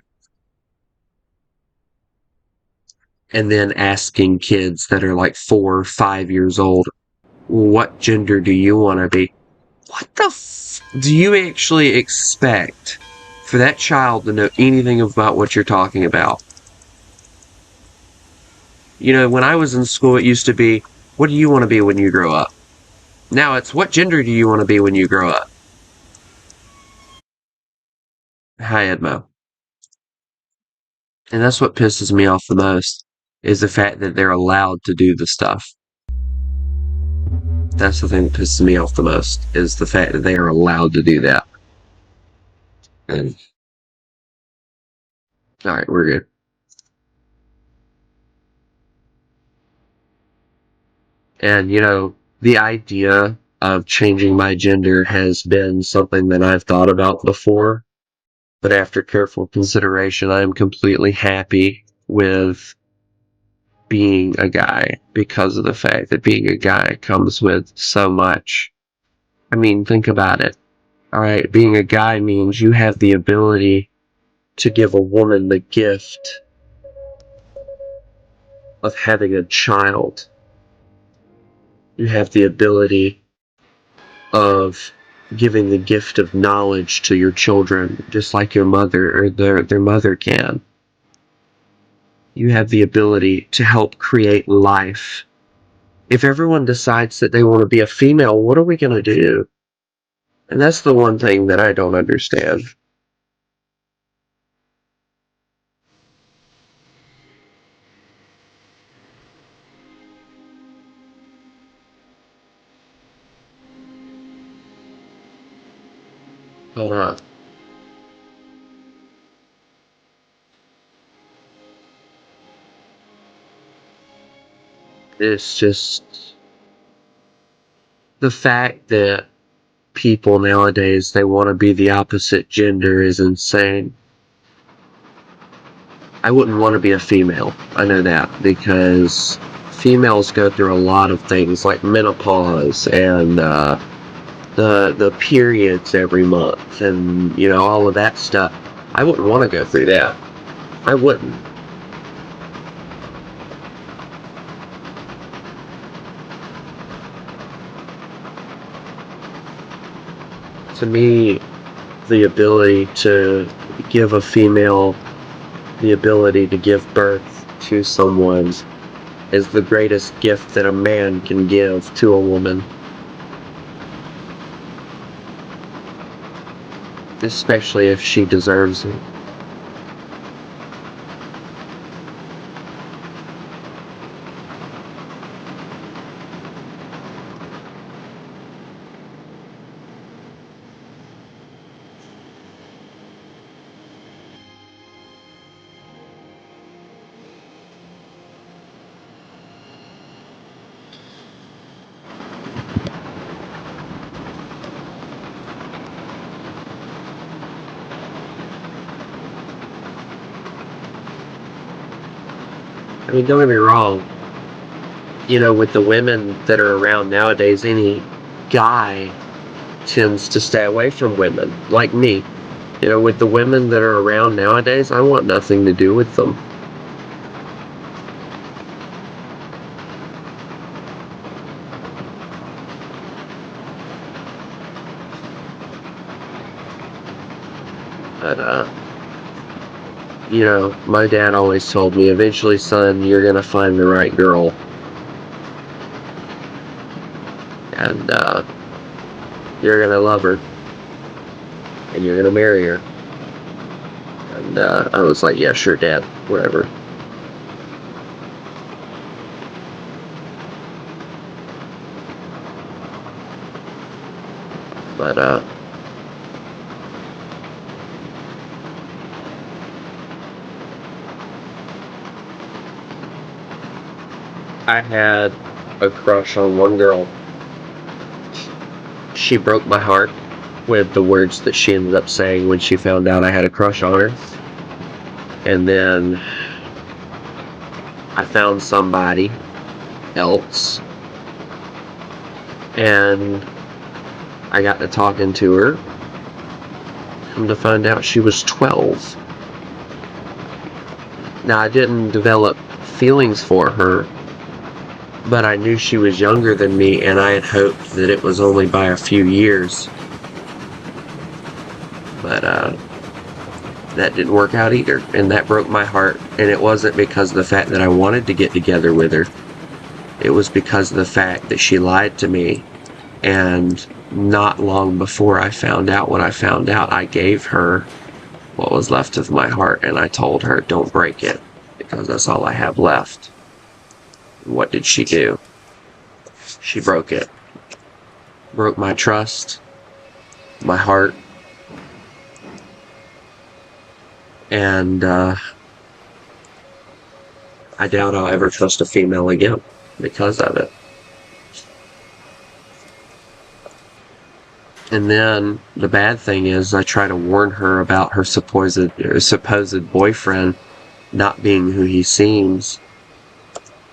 And then asking kids that are like 4 or 5 years old, what gender do you want to be? What the do you actually expect for that child to know anything about what you're talking about? You know, when I was in school, it used to be, what do you want to be when you grow up? Now it's, what gender do you want to be when you grow up? Hi, Edmo. And that's what pisses me off the most, is the fact that they're allowed to do the stuff. That's the thing that pisses me off the most, is the fact that they are allowed to do that. And alright, we're good. And, the idea of changing my gender has been something that I've thought about before, but after careful consideration, I am completely happy with being a guy because of the fact that being a guy comes with so much. I mean, think about it. Alright, being a guy means you have the ability to give a woman the gift of having a child. You have the ability of giving the gift of knowledge to your children, just like your mother or their mother can. You have the ability to help create life. If everyone decides that they want to be a female, what are we going to do? And that's the one thing that I don't understand. Hold on. It's just the fact that people nowadays, they want to be the opposite gender is insane. I wouldn't want to be a female. I know that because females go through a lot of things like menopause and the periods every month and all of that stuff. I wouldn't want to go through that. I wouldn't. To me, the ability to give a female the ability to give birth to someone is the greatest gift that a man can give to a woman. Especially if she deserves it. I mean, don't get me wrong. With the women that are around nowadays, any guy tends to stay away from women, like me. With the women that are around nowadays, I want nothing to do with them. But, my dad always told me, eventually, son, you're gonna find the right girl. And, you're gonna love her. And you're gonna marry her. And, I was like, yeah, sure, Dad, whatever. But, I had a crush on one girl. She broke my heart with the words that she ended up saying when she found out I had a crush on her. And then I found somebody else. And I got to talking to her. Come to find out she was 12. Now, I didn't develop feelings for her, but I knew she was younger than me, and I had hoped that it was only by a few years. But, that didn't work out either, and that broke my heart, and it wasn't because of the fact that I wanted to get together with her. It was because of the fact that she lied to me, and not long before I found out what I found out, I gave her what was left of my heart, and I told her, don't break it, because that's all I have left. What did she do? She broke it. Broke my trust, my heart, and I doubt I'll ever trust a female again because of it. And then the bad thing is I try to warn her about her supposed boyfriend not being who he seems,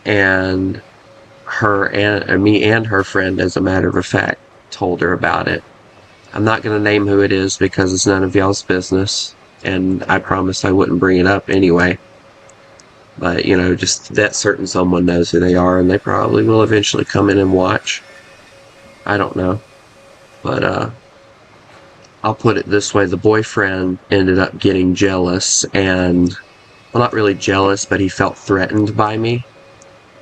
and me and her friend, as a matter of fact, told her about it. I'm not going to name who it is because it's none of y'all's business, and I promised I wouldn't bring it up anyway. But, just that certain someone knows who they are, and they probably will eventually come in and watch. I don't know. But, I'll put it this way. The boyfriend ended up getting jealous and, well, not really jealous, but he felt threatened by me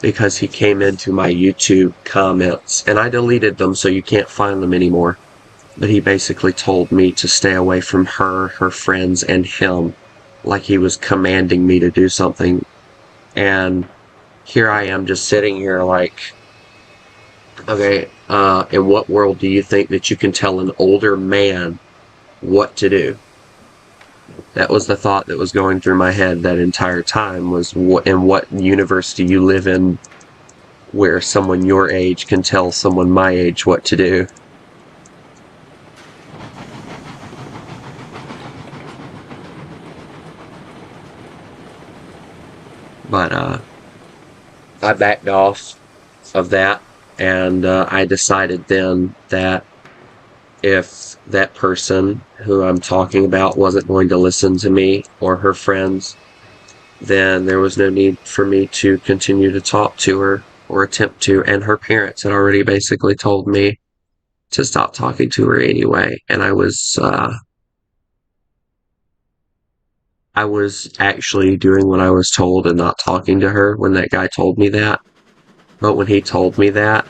because he came into my YouTube comments, and I deleted them so you can't find them anymore. But he basically told me to stay away from her friends, and him, like he was commanding me to do something. And here I am just sitting here like, okay, in what world do you think that you can tell an older man what to do? That was the thought that was going through my head that entire time, was in what universe do you live in where someone your age can tell someone my age what to do? But I backed off of that, and I decided then that if that person who I'm talking about wasn't going to listen to me or her friends, then there was no need for me to continue to talk to her or attempt to. And her parents had already basically told me to stop talking to her anyway. And I was actually doing what I was told and not talking to her when that guy told me that. But when he told me that,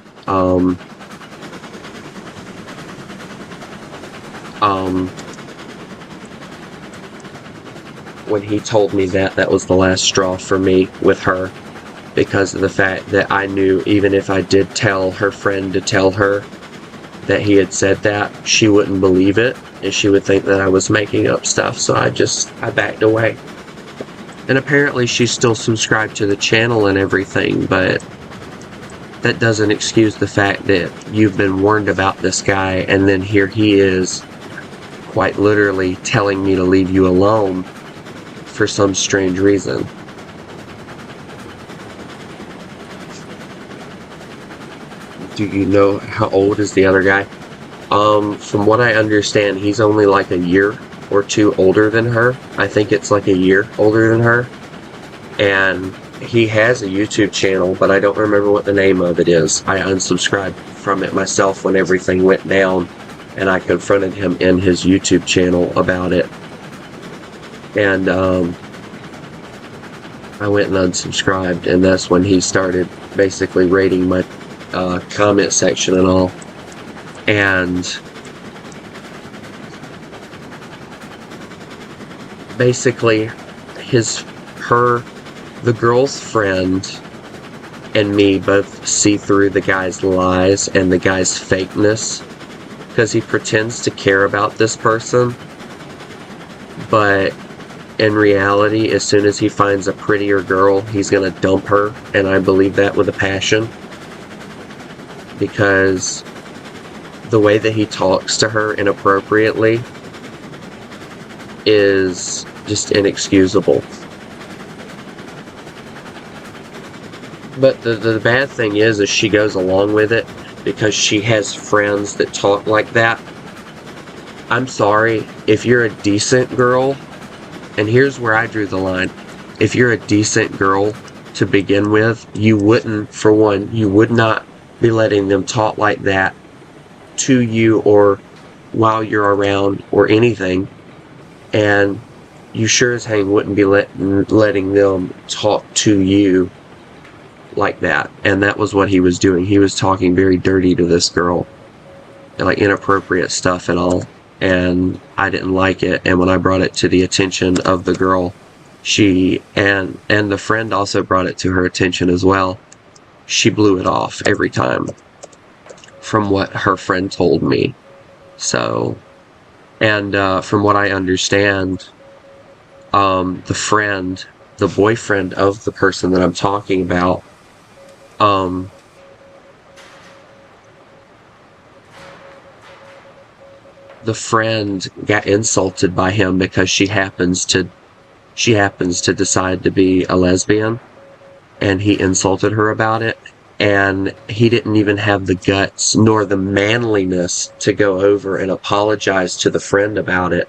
when he told me that, that was the last straw for me with her, because of the fact that I knew even if I did tell her friend to tell her that he had said that, she wouldn't believe it, and she would think that I was making up stuff, so I backed away. And apparently she's still subscribed to the channel and everything, but that doesn't excuse the fact that you've been warned about this guy, and then here he is, quite literally telling me to leave you alone for some strange reason. Do you know how old is the other guy? From what I understand, he's only like a year or two older than her. I think it's like a year older than her. And he has a YouTube channel, but I don't remember what the name of it is. I unsubscribed from it myself when everything went down, and I confronted him in his YouTube channel about it. And I went and unsubscribed, and that's when he started basically rating my comment section and all. And basically the girl's friend and me both see through the guy's lies and the guy's fakeness, because he pretends to care about this person, but in reality, as soon as he finds a prettier girl, he's gonna dump her, and I believe that with a passion, because the way that he talks to her inappropriately is just inexcusable. But the bad thing is she goes along with it because she has friends that talk like that. I'm sorry, if you're a decent girl, and here's where I drew the line. If you're a decent girl to begin with, you wouldn't, for one, you would not be letting them talk like that to you or while you're around or anything. And you sure as hang wouldn't be letting them talk to you like that. And that was what he was doing. He was talking very dirty to this girl, like inappropriate stuff and all. And I didn't like it. And when I brought it to the attention of the girl, she and the friend also brought it to her attention as well, she blew it off every time, from what her friend told me. So, and from what I understand, the boyfriend of the person that I'm talking about, the friend got insulted by him because she happens to decide to be a lesbian, and he insulted her about it, and he didn't even have the guts nor the manliness to go over and apologize to the friend about it,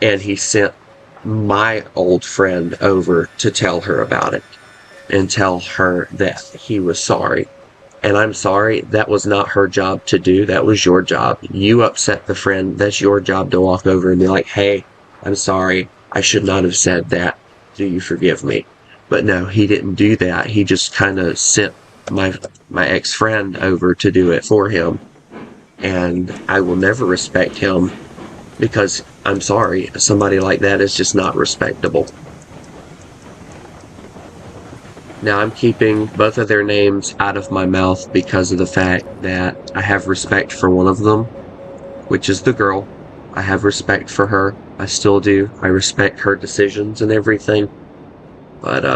and he sent my old friend over to tell her about it and tell her that he was sorry. And I'm sorry, that was not her job to do. That was your job. You upset the friend. That's your job to walk over and be like, hey, I'm sorry. I should not have said that. Do you forgive me? But no, he didn't do that. He just kind of sent my ex-friend over to do it for him. And I will never respect him because I'm sorry, somebody like that is just not respectable. Now I'm keeping both of their names out of my mouth because of the fact that I have respect for one of them, which is the girl. I have respect for her. I still do. I respect her decisions and everything. But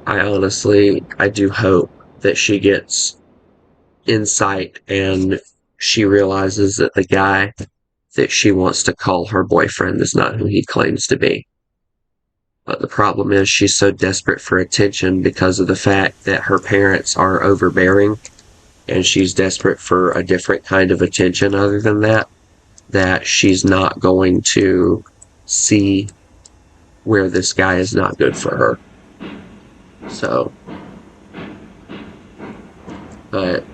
I do hope that she gets insight and she realizes that the guy that she wants to call her boyfriend is not who he claims to be. But the problem is she's so desperate for attention because of the fact that her parents are overbearing, and she's desperate for a different kind of attention other than that, that she's not going to see where this guy is not good for her. So, but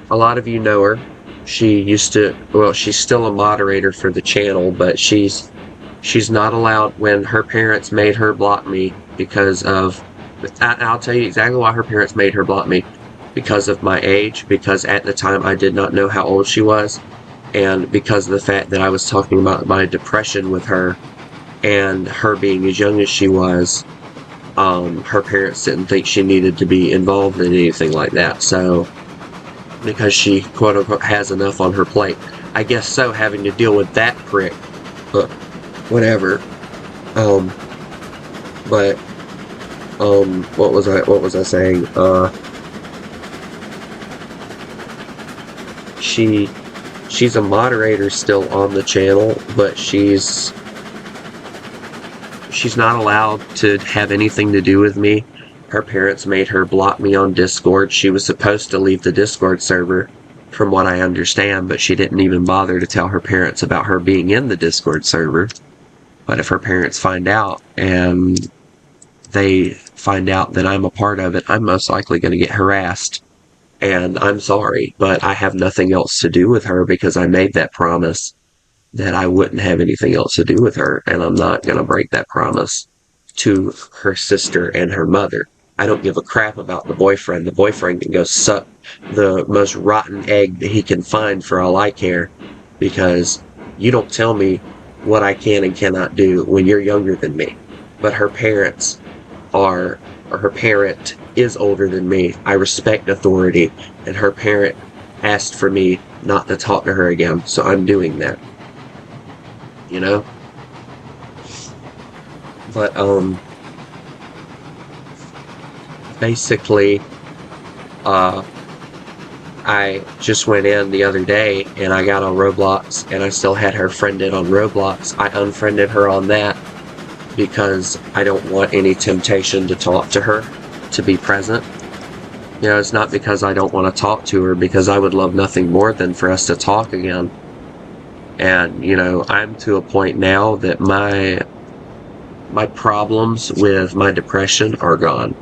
a lot of you know her. She's still a moderator for the channel, but she's not allowed. When her parents made her block me because of, I'll tell you exactly why her parents made her block me. Because of my age, because at the time I did not know how old she was, and because of the fact that I was talking about my depression with her, and her being as young as she was, her parents didn't think she needed to be involved in anything like that. So, because she, quote unquote, has enough on her plate. I guess so, having to deal with that prick. But, whatever. What was I saying? She's a moderator still on the channel, but she's not allowed to have anything to do with me. Her parents made her block me on Discord. She was supposed to leave the Discord server, from what I understand, but she didn't even bother to tell her parents about her being in the Discord server. But if her parents find out, and they find out that I'm a part of it, I'm most likely going to get harassed. And I'm sorry, but I have nothing else to do with her because I made that promise that I wouldn't have anything else to do with her, and I'm not going to break that promise to her sister and her mother. I don't give a crap about the boyfriend. The boyfriend can go suck the most rotten egg that he can find for all I care, because you don't tell me what I can and cannot do when you're younger than me. But her parents are, or her parent is older than me. I respect authority, and her parent asked for me not to talk to her again, so I'm doing that. You know? But, basically, I just went in the other day, and I got on Roblox, and I still had her friended on Roblox. I unfriended her on that, because I don't want any temptation to talk to her, to be present. You know, it's not because I don't want to talk to her, because I would love nothing more than for us to talk again. And, you know, I'm to a point now that my problems with my depression are gone.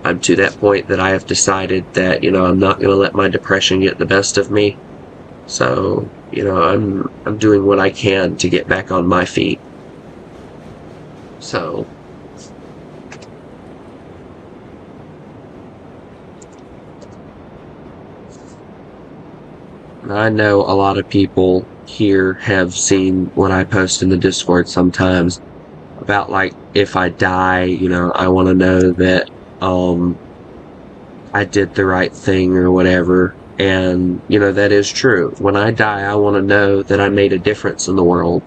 I'm to that point that I have decided that, you know, I'm not going to let my depression get the best of me. So, you know, I'm doing what I can to get back on my feet. So, I know a lot of people here have seen what I post in the Discord sometimes about, like, if I die, you know, I want to know that I did the right thing or whatever. And, you know, that is true. When I die, I want to know that I made a difference in the world.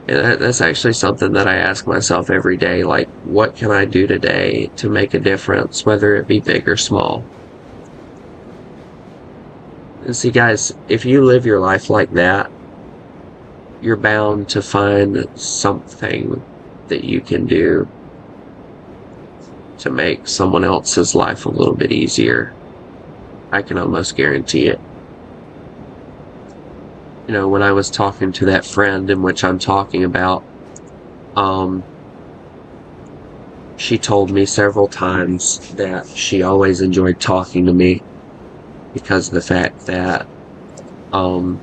And that's actually something that I ask myself every day, like, what can I do today to make a difference, whether it be big or small? And see, guys, if you live your life like that, you're bound to find something that you can do to make someone else's life a little bit easier. I can almost guarantee it. You know, when I was talking to that friend in which I'm talking about, she told me several times that she always enjoyed talking to me because of the fact that I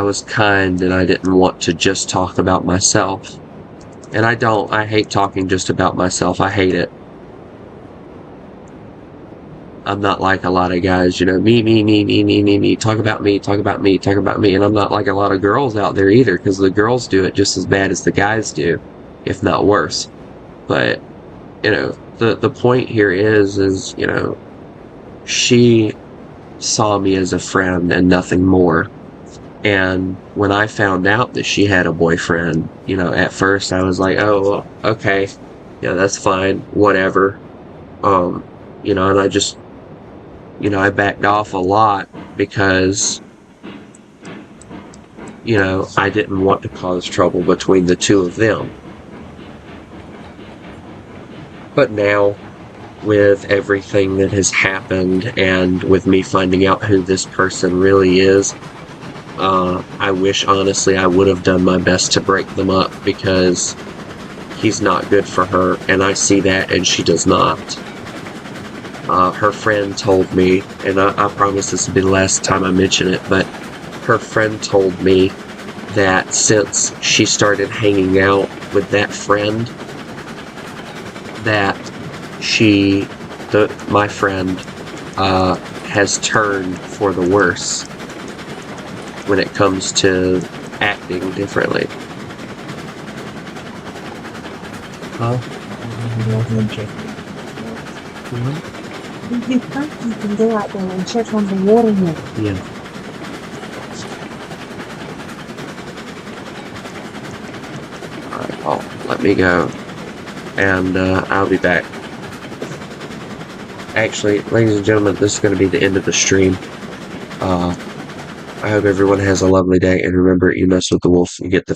was kind and I didn't want to just talk about myself. And I don't. I hate talking just about myself. I hate it. I'm not like a lot of guys, you know, me, talk about me, talk about me, talk about me. And I'm not like a lot of girls out there either, because the girls do it just as bad as the guys do, if not worse. But, you know, the point here is, you know, she saw me as a friend and nothing more. And when I found out that she had a boyfriend, you know, at first I was like, oh, well, okay, yeah, that's fine, whatever. You know, and I just, you know, I backed off a lot because, you know, I didn't want to cause trouble between the two of them. But now, with everything that has happened and with me finding out who this person really is, I wish, honestly, I would have done my best to break them up because he's not good for her, and I see that, and she does not. Her friend told me, and I promise this will be the last time I mention it, but her friend told me that since she started hanging out with that friend, that my friend, has turned for the worse when it comes to acting differently. Huh? You can go out there and check on the water here. Yeah. Alright, well, let me go. And I'll be back. Actually, ladies and gentlemen, this is going to be the end of the stream. I hope everyone has a lovely day, and remember, you mess with the wolf, you get the